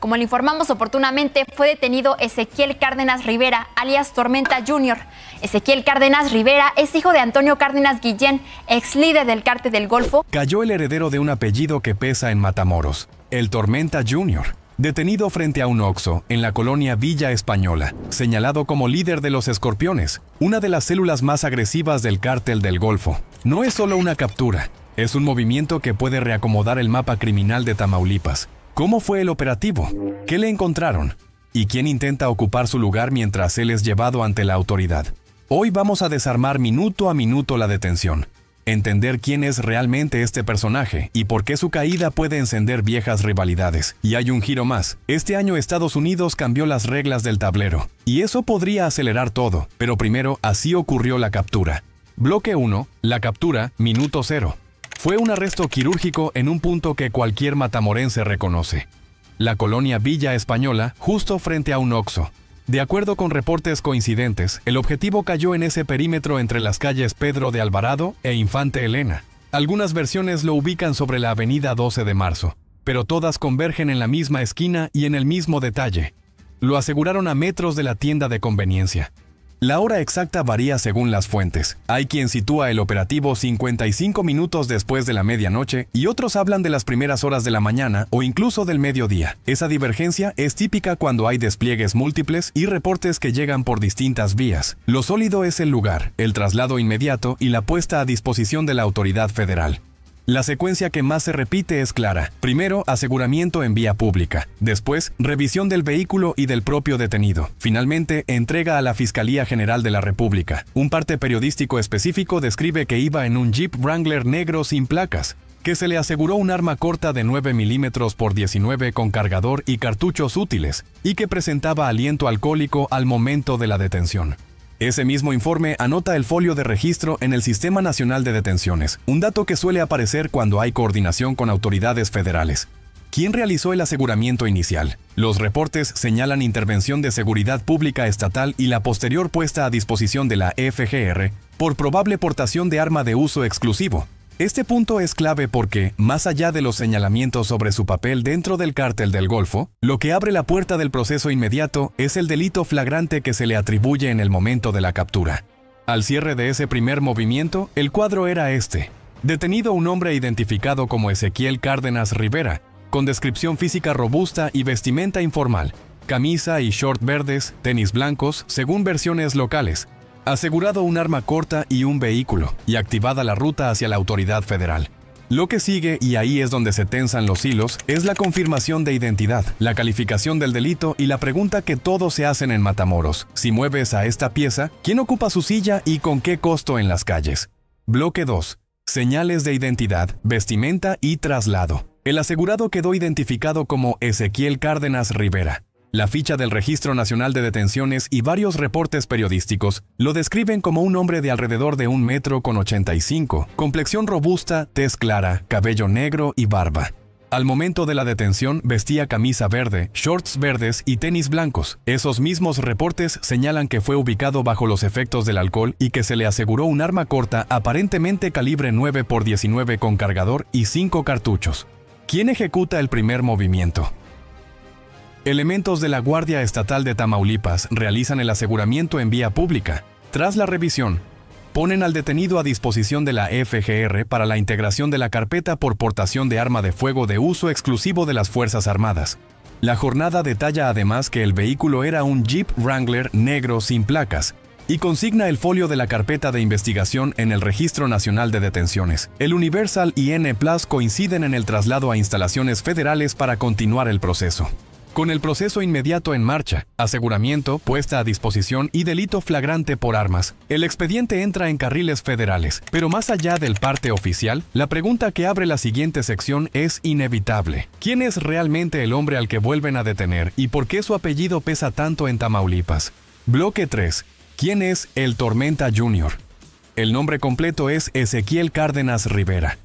Como le informamos oportunamente, fue detenido Ezequiel Cárdenas Rivera, alias Tormenta Jr. Ezequiel Cárdenas Rivera es hijo de Antonio Cárdenas Guillén, ex líder del Cártel del Golfo. Cayó el heredero de un apellido que pesa en Matamoros, el Tormenta Jr., detenido frente a un Oxxo en la colonia Villa Española, señalado como líder de los Escorpiones, una de las células más agresivas del Cártel del Golfo. No es solo una captura, es un movimiento que puede reacomodar el mapa criminal de Tamaulipas. ¿Cómo fue el operativo? ¿Qué le encontraron? ¿Y quién intenta ocupar su lugar mientras él es llevado ante la autoridad? Hoy vamos a desarmar minuto a minuto la detención, entender quién es realmente este personaje y por qué su caída puede encender viejas rivalidades. Y hay un giro más. Este año Estados Unidos cambió las reglas del tablero, y eso podría acelerar todo, pero primero así ocurrió la captura. Bloque 1, la captura, minuto 0. Fue un arresto quirúrgico en un punto que cualquier matamorense reconoce. La colonia Villa Española, justo frente a un Oxxo. De acuerdo con reportes coincidentes, el objetivo cayó en ese perímetro entre las calles Pedro de Alvarado e Infante Elena. Algunas versiones lo ubican sobre la avenida 12 de marzo, pero todas convergen en la misma esquina y en el mismo detalle. Lo aseguraron a metros de la tienda de conveniencia. La hora exacta varía según las fuentes. Hay quien sitúa el operativo 55 minutos después de la medianoche y otros hablan de las primeras horas de la mañana o incluso del mediodía. Esa divergencia es típica cuando hay despliegues múltiples y reportes que llegan por distintas vías. Lo sólido es el lugar, el traslado inmediato y la puesta a disposición de la autoridad federal. La secuencia que más se repite es clara. Primero, aseguramiento en vía pública. Después, revisión del vehículo y del propio detenido. Finalmente, entrega a la Fiscalía General de la República. Un parte periodístico específico describe que iba en un Jeep Wrangler negro sin placas, que se le aseguró un arma corta de 9 milímetros por 19 con cargador y cartuchos útiles, y que presentaba aliento alcohólico al momento de la detención. Ese mismo informe anota el folio de registro en el Sistema Nacional de Detenciones, un dato que suele aparecer cuando hay coordinación con autoridades federales. ¿Quién realizó el aseguramiento inicial? Los reportes señalan intervención de seguridad pública estatal y la posterior puesta a disposición de la FGR por probable portación de arma de uso exclusivo. Este punto es clave porque, más allá de los señalamientos sobre su papel dentro del Cártel del Golfo, lo que abre la puerta del proceso inmediato es el delito flagrante que se le atribuye en el momento de la captura. Al cierre de ese primer movimiento, el cuadro era este. Detenido un hombre identificado como Ezequiel Cárdenas Rivera, con descripción física robusta y vestimenta informal, camisa y short verdes, tenis blancos, según versiones locales. Asegurado un arma corta y un vehículo, y activada la ruta hacia la autoridad federal. Lo que sigue, y ahí es donde se tensan los hilos, es la confirmación de identidad, la calificación del delito y la pregunta que todos se hacen en Matamoros. Si mueves a esta pieza, ¿quién ocupa su silla y con qué costo en las calles? Bloque 2. Señales de identidad, vestimenta y traslado. El asegurado quedó identificado como Ezequiel Cárdenas Rivera. La ficha del Registro Nacional de Detenciones y varios reportes periodísticos lo describen como un hombre de alrededor de 1,85 m, complexión robusta, tez clara, cabello negro y barba. Al momento de la detención vestía camisa verde, shorts verdes y tenis blancos. Esos mismos reportes señalan que fue ubicado bajo los efectos del alcohol y que se le aseguró un arma corta aparentemente calibre 9 x 19 con cargador y 5 cartuchos. ¿Quién ejecuta el primer movimiento? Elementos de la Guardia Estatal de Tamaulipas realizan el aseguramiento en vía pública. Tras la revisión, ponen al detenido a disposición de la FGR para la integración de la carpeta por portación de arma de fuego de uso exclusivo de las Fuerzas Armadas. La jornada detalla además que el vehículo era un Jeep Wrangler negro sin placas y consigna el folio de la carpeta de investigación en el Registro Nacional de Detenciones. El Universal y N+ coinciden en el traslado a instalaciones federales para continuar el proceso. Con el proceso inmediato en marcha, aseguramiento, puesta a disposición y delito flagrante por armas, el expediente entra en carriles federales. Pero más allá del parte oficial, la pregunta que abre la siguiente sección es inevitable. ¿Quién es realmente el hombre al que vuelven a detener y por qué su apellido pesa tanto en Tamaulipas? Bloque 3. ¿Quién es el Tormenta Jr.? El nombre completo es Ezequiel Cárdenas Rivera.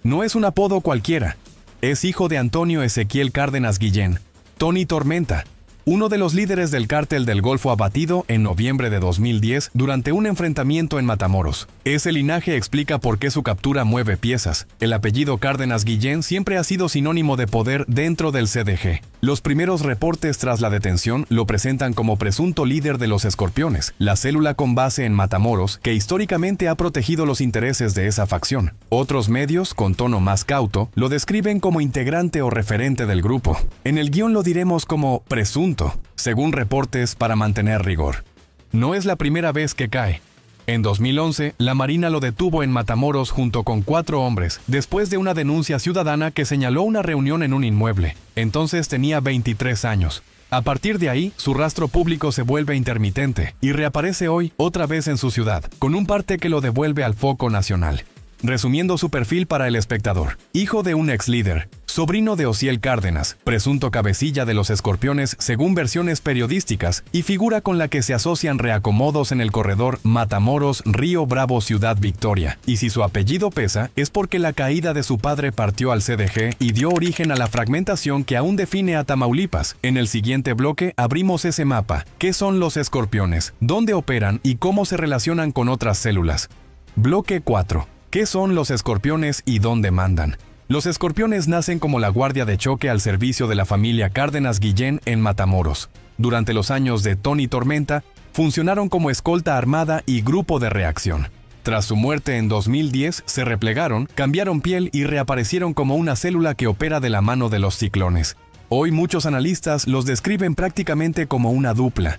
No es un apodo cualquiera. Es hijo de Antonio Ezequiel Cárdenas Guillén, Tony Tormenta, uno de los líderes del cártel del Golfo abatido en noviembre de 2010 durante un enfrentamiento en Matamoros. Ese linaje explica por qué su captura mueve piezas. El apellido Cárdenas Guillén siempre ha sido sinónimo de poder dentro del CDG. Los primeros reportes tras la detención lo presentan como presunto líder de los Escorpiones, la célula con base en Matamoros que históricamente ha protegido los intereses de esa facción. Otros medios, con tono más cauto, lo describen como integrante o referente del grupo. En el guión lo diremos como presunto, según reportes para mantener rigor. No es la primera vez que cae. En 2011, la Marina lo detuvo en Matamoros junto con 4 hombres, después de una denuncia ciudadana que señaló una reunión en un inmueble. Entonces tenía 23 años. A partir de ahí, su rastro público se vuelve intermitente y reaparece hoy otra vez en su ciudad, con un parte que lo devuelve al foco nacional. Resumiendo su perfil para el espectador: hijo de un ex líder, sobrino de Osiel Cárdenas, presunto cabecilla de los Escorpiones según versiones periodísticas y figura con la que se asocian reacomodos en el corredor Matamoros-Río Bravo-Ciudad Victoria. Y si su apellido pesa, es porque la caída de su padre partió al CDG y dio origen a la fragmentación que aún define a Tamaulipas. En el siguiente bloque abrimos ese mapa. ¿Qué son los Escorpiones? ¿Dónde operan y cómo se relacionan con otras células? Bloque 4. ¿Qué son los Escorpiones y dónde mandan? Los Escorpiones nacen como la guardia de choque al servicio de la familia Cárdenas Guillén en Matamoros. Durante los años de Tony Tormenta, funcionaron como escolta armada y grupo de reacción. Tras su muerte en 2010, se replegaron, cambiaron piel y reaparecieron como una célula que opera de la mano de los Ciclones. Hoy muchos analistas los describen prácticamente como una dupla.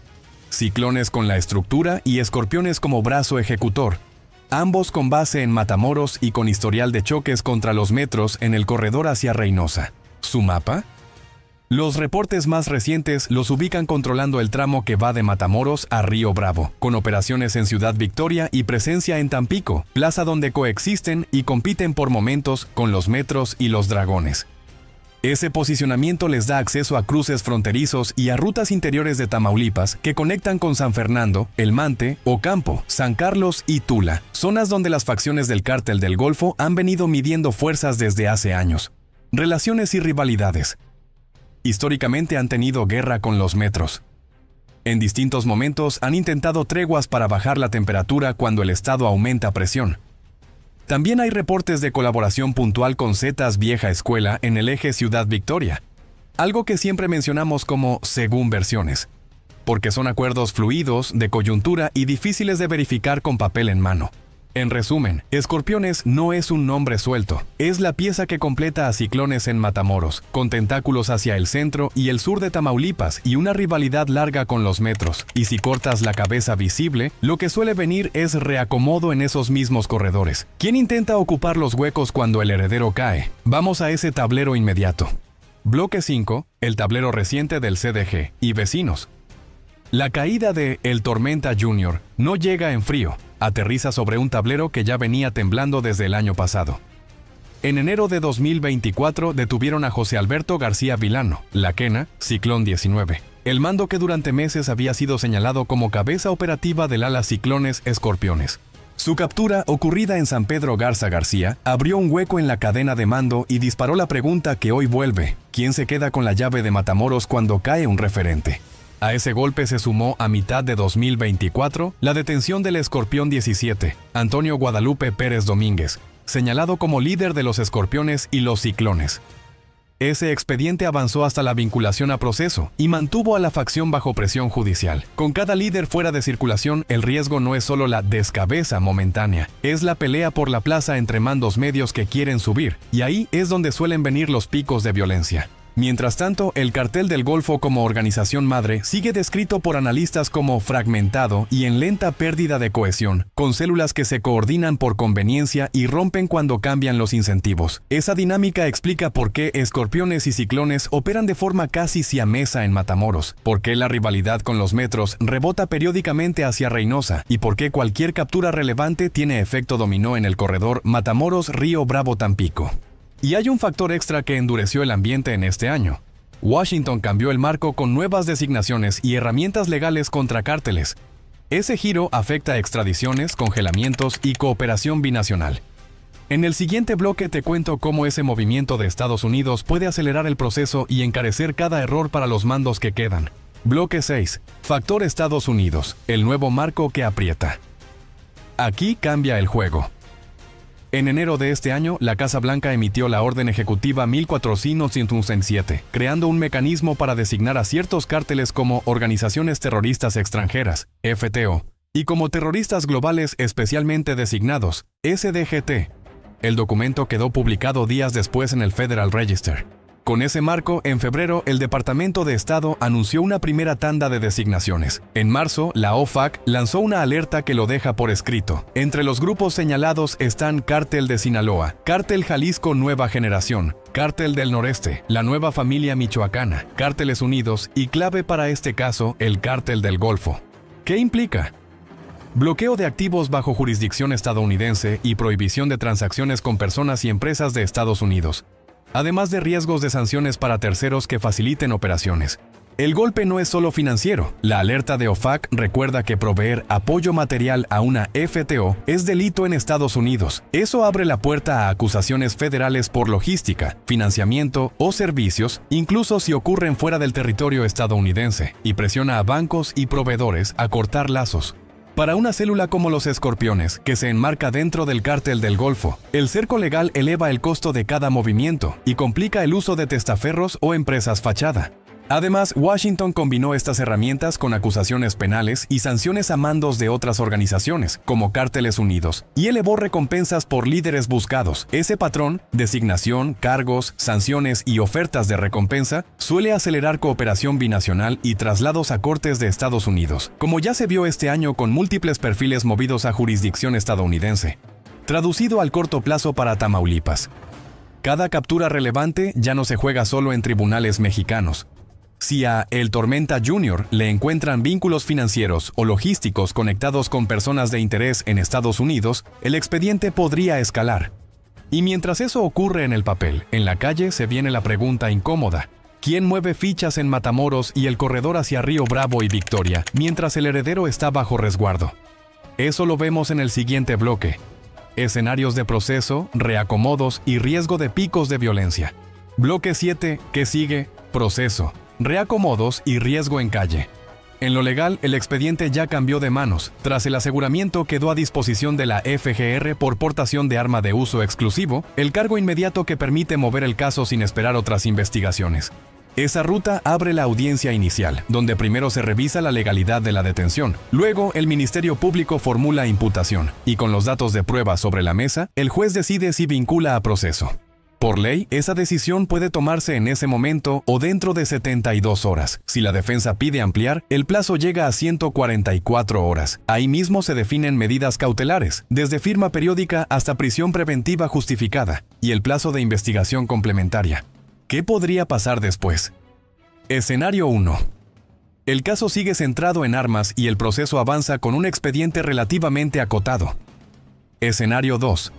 Ciclones con la estructura y Escorpiones como brazo ejecutor. Ambos con base en Matamoros y con historial de choques contra los metros en el corredor hacia Reynosa. ¿Su mapa? Los reportes más recientes los ubican controlando el tramo que va de Matamoros a Río Bravo, con operaciones en Ciudad Victoria y presencia en Tampico, plaza donde coexisten y compiten por momentos con los metros y los dragones. Ese posicionamiento les da acceso a cruces fronterizos y a rutas interiores de Tamaulipas que conectan con San Fernando, El Mante, Ocampo, San Carlos y Tula, zonas donde las facciones del Cártel del Golfo han venido midiendo fuerzas desde hace años. Relaciones y rivalidades. Históricamente han tenido guerra con los metros. En distintos momentos han intentado treguas para bajar la temperatura cuando el Estado aumenta presión. También hay reportes de colaboración puntual con Zetas Vieja Escuela en el eje Ciudad Victoria, algo que siempre mencionamos como según versiones, porque son acuerdos fluidos, de coyuntura y difíciles de verificar con papel en mano. En resumen, Escorpiones no es un nombre suelto, es la pieza que completa a Ciclones en Matamoros, con tentáculos hacia el centro y el sur de Tamaulipas y una rivalidad larga con los metros. Y si cortas la cabeza visible, lo que suele venir es reacomodo en esos mismos corredores. ¿Quién intenta ocupar los huecos cuando el heredero cae? Vamos a ese tablero inmediato. Bloque 5, el tablero reciente del CDG y vecinos. La caída de El Tormenta Jr. no llega en frío, aterriza sobre un tablero que ya venía temblando desde el año pasado. En enero de 2024 detuvieron a José Alberto García Vilano, La Quena, Ciclón 19, el mando que durante meses había sido señalado como cabeza operativa del ala Ciclones Escorpiones. Su captura, ocurrida en San Pedro Garza García, abrió un hueco en la cadena de mando y disparó la pregunta que hoy vuelve: ¿quién se queda con la llave de Matamoros cuando cae un referente? A ese golpe se sumó a mitad de 2024 la detención del Escorpión 17, Antonio Guadalupe Pérez Domínguez, señalado como líder de los Escorpiones y los Ciclones. Ese expediente avanzó hasta la vinculación a proceso y mantuvo a la facción bajo presión judicial. Con cada líder fuera de circulación, el riesgo no es solo la descabeza momentánea, es la pelea por la plaza entre mandos medios que quieren subir, y ahí es donde suelen venir los picos de violencia. Mientras tanto, el Cartel del Golfo como organización madre sigue descrito por analistas como fragmentado y en lenta pérdida de cohesión, con células que se coordinan por conveniencia y rompen cuando cambian los incentivos. Esa dinámica explica por qué Escorpiones y Ciclones operan de forma casi siamesa en Matamoros, por qué la rivalidad con los metros rebota periódicamente hacia Reynosa y por qué cualquier captura relevante tiene efecto dominó en el corredor Matamoros-Río Bravo-Tampico. Y hay un factor extra que endureció el ambiente en este año. Washington cambió el marco con nuevas designaciones y herramientas legales contra cárteles. Ese giro afecta a extradiciones, congelamientos y cooperación binacional. En el siguiente bloque te cuento cómo ese movimiento de Estados Unidos puede acelerar el proceso y encarecer cada error para los mandos que quedan. Bloque 6. Factor Estados Unidos, el nuevo marco que aprieta. Aquí cambia el juego. En enero de este año, la Casa Blanca emitió la Orden Ejecutiva 1457, creando un mecanismo para designar a ciertos cárteles como organizaciones terroristas extranjeras, FTO, y como terroristas globales especialmente designados, SDGT. El documento quedó publicado días después en el Federal Register. Con ese marco, en febrero, el Departamento de Estado anunció una primera tanda de designaciones. En marzo, la OFAC lanzó una alerta que lo deja por escrito. Entre los grupos señalados están Cártel de Sinaloa, Cártel Jalisco Nueva Generación, Cártel del Noreste, la Nueva Familia Michoacana, Cárteles Unidos y, clave para este caso, el Cártel del Golfo. ¿Qué implica? Bloqueo de activos bajo jurisdicción estadounidense y prohibición de transacciones con personas y empresas de Estados Unidos, además de riesgos de sanciones para terceros que faciliten operaciones. El golpe no es solo financiero. La alerta de OFAC recuerda que proveer apoyo material a una FTO es delito en Estados Unidos. Eso abre la puerta a acusaciones federales por logística, financiamiento o servicios, incluso si ocurren fuera del territorio estadounidense, y presiona a bancos y proveedores a cortar lazos. Para una célula como los Escorpiones, que se enmarca dentro del Cártel del Golfo, el cerco legal eleva el costo de cada movimiento y complica el uso de testaferros o empresas fachada. Además, Washington combinó estas herramientas con acusaciones penales y sanciones a mandos de otras organizaciones, como Cárteles Unidos, y elevó recompensas por líderes buscados. Ese patrón, designación, cargos, sanciones y ofertas de recompensa, suele acelerar cooperación binacional y traslados a cortes de Estados Unidos, como ya se vio este año con múltiples perfiles movidos a jurisdicción estadounidense. Traducido al corto plazo para Tamaulipas. Cada captura relevante ya no se juega solo en tribunales mexicanos. Si a El Tormenta Jr. le encuentran vínculos financieros o logísticos conectados con personas de interés en Estados Unidos, el expediente podría escalar. Y mientras eso ocurre en el papel, en la calle se viene la pregunta incómoda. ¿Quién mueve fichas en Matamoros y el corredor hacia Río Bravo y Victoria, mientras el heredero está bajo resguardo? Eso lo vemos en el siguiente bloque. Escenarios de proceso, reacomodos y riesgo de picos de violencia. Bloque 7, ¿qué sigue? Proceso. Reacomodos y riesgo en calle. En lo legal, el expediente ya cambió de manos. Tras el aseguramiento quedó a disposición de la FGR por portación de arma de uso exclusivo, el cargo inmediato que permite mover el caso sin esperar otras investigaciones. Esa ruta abre la audiencia inicial, donde primero se revisa la legalidad de la detención. Luego, el Ministerio Público formula imputación, y con los datos de prueba sobre la mesa, el juez decide si vincula a proceso. Por ley, esa decisión puede tomarse en ese momento o dentro de 72 horas. Si la defensa pide ampliar, el plazo llega a 144 horas. Ahí mismo se definen medidas cautelares, desde firma periódica hasta prisión preventiva justificada, y el plazo de investigación complementaria. ¿Qué podría pasar después? Escenario 1. El caso sigue centrado en armas y el proceso avanza con un expediente relativamente acotado. Escenario 2.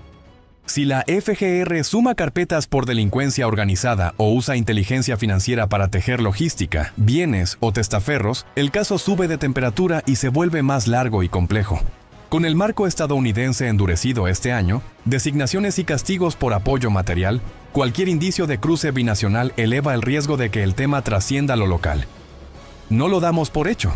Si la FGR suma carpetas por delincuencia organizada o usa inteligencia financiera para tejer logística, bienes o testaferros, el caso sube de temperatura y se vuelve más largo y complejo. Con el marco estadounidense endurecido este año, designaciones y castigos por apoyo material, cualquier indicio de cruce binacional eleva el riesgo de que el tema trascienda lo local. No lo damos por hecho.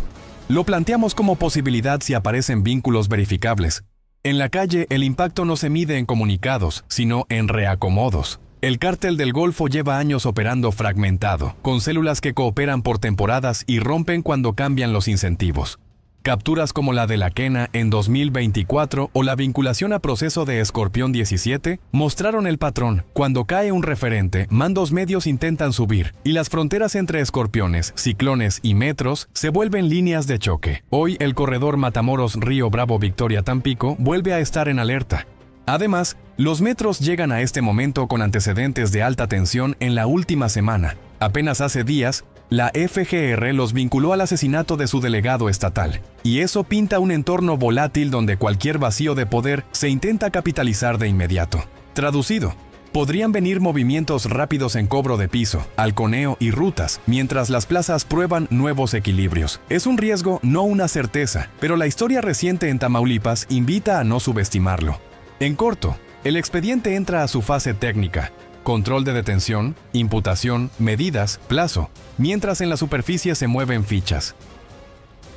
Lo planteamos como posibilidad si aparecen vínculos verificables. En la calle, el impacto no se mide en comunicados, sino en reacomodos. El Cártel del Golfo lleva años operando fragmentado, con células que cooperan por temporadas y rompen cuando cambian los incentivos. Capturas como la de La Quena en 2024 o la vinculación a proceso de Escorpión 17 mostraron el patrón. Cuando cae un referente, mandos medios intentan subir, y las fronteras entre escorpiones, ciclones y metros se vuelven líneas de choque. Hoy el corredor Matamoros-Río Bravo-Victoria-Tampico vuelve a estar en alerta. Además, los metros llegan a este momento con antecedentes de alta tensión en la última semana. Apenas hace días, la FGR los vinculó al asesinato de su delegado estatal, y eso pinta un entorno volátil donde cualquier vacío de poder se intenta capitalizar de inmediato. Traducido, podrían venir movimientos rápidos en cobro de piso, halconeo y rutas, mientras las plazas prueban nuevos equilibrios. Es un riesgo, no una certeza, pero la historia reciente en Tamaulipas invita a no subestimarlo. En corto, el expediente entra a su fase técnica. control de detención, imputación, medidas, plazo, mientras en la superficie se mueven fichas.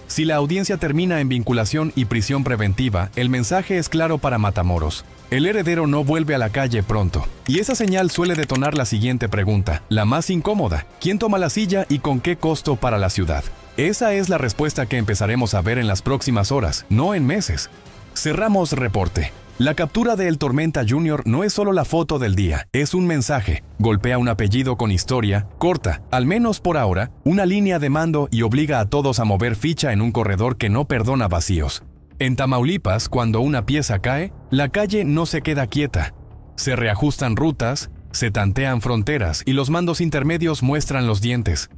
Si la audiencia termina en vinculación y prisión preventiva, el mensaje es claro para Matamoros. El heredero no vuelve a la calle pronto. Y esa señal suele detonar la siguiente pregunta, la más incómoda. ¿Quién toma la silla y con qué costo para la ciudad? Esa es la respuesta que empezaremos a ver en las próximas horas, no en meses. Cerramos reporte. La captura de El Tormenta Jr. no es solo la foto del día, es un mensaje. Golpea un apellido con historia, corta, al menos por ahora, una línea de mando y obliga a todos a mover ficha en un corredor que no perdona vacíos. En Tamaulipas, cuando una pieza cae, la calle no se queda quieta. Se reajustan rutas, se tantean fronteras y los mandos intermedios muestran los dientes.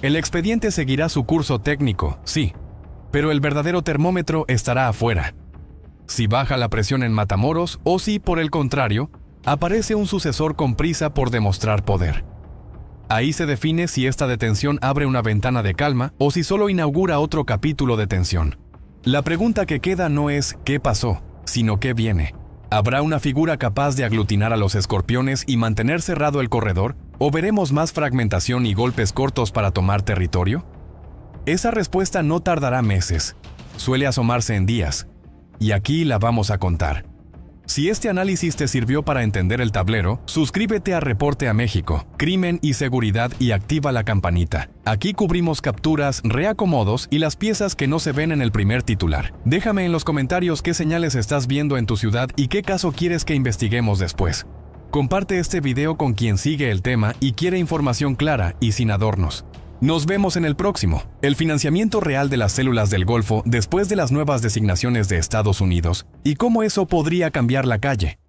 El expediente seguirá su curso técnico, sí, pero el verdadero termómetro estará afuera. Si baja la presión en Matamoros o si, por el contrario, aparece un sucesor con prisa por demostrar poder. Ahí se define si esta detención abre una ventana de calma o si solo inaugura otro capítulo de tensión. La pregunta que queda no es ¿qué pasó?, sino ¿qué viene? ¿Habrá una figura capaz de aglutinar a los escorpiones y mantener cerrado el corredor? ¿O veremos más fragmentación y golpes cortos para tomar territorio? Esa respuesta no tardará meses. Suele asomarse en días. Y aquí la vamos a contar. Si este análisis te sirvió para entender el tablero, suscríbete a Reporte a México, Crimen y Seguridad y activa la campanita. Aquí cubrimos capturas, reacomodos y las piezas que no se ven en el primer titular. Déjame en los comentarios qué señales estás viendo en tu ciudad y qué caso quieres que investiguemos después. Comparte este video con quien sigue el tema y quiere información clara y sin adornos. Nos vemos en el próximo. El financiamiento real de las células del Golfo después de las nuevas designaciones de Estados Unidos y cómo eso podría cambiar la calle.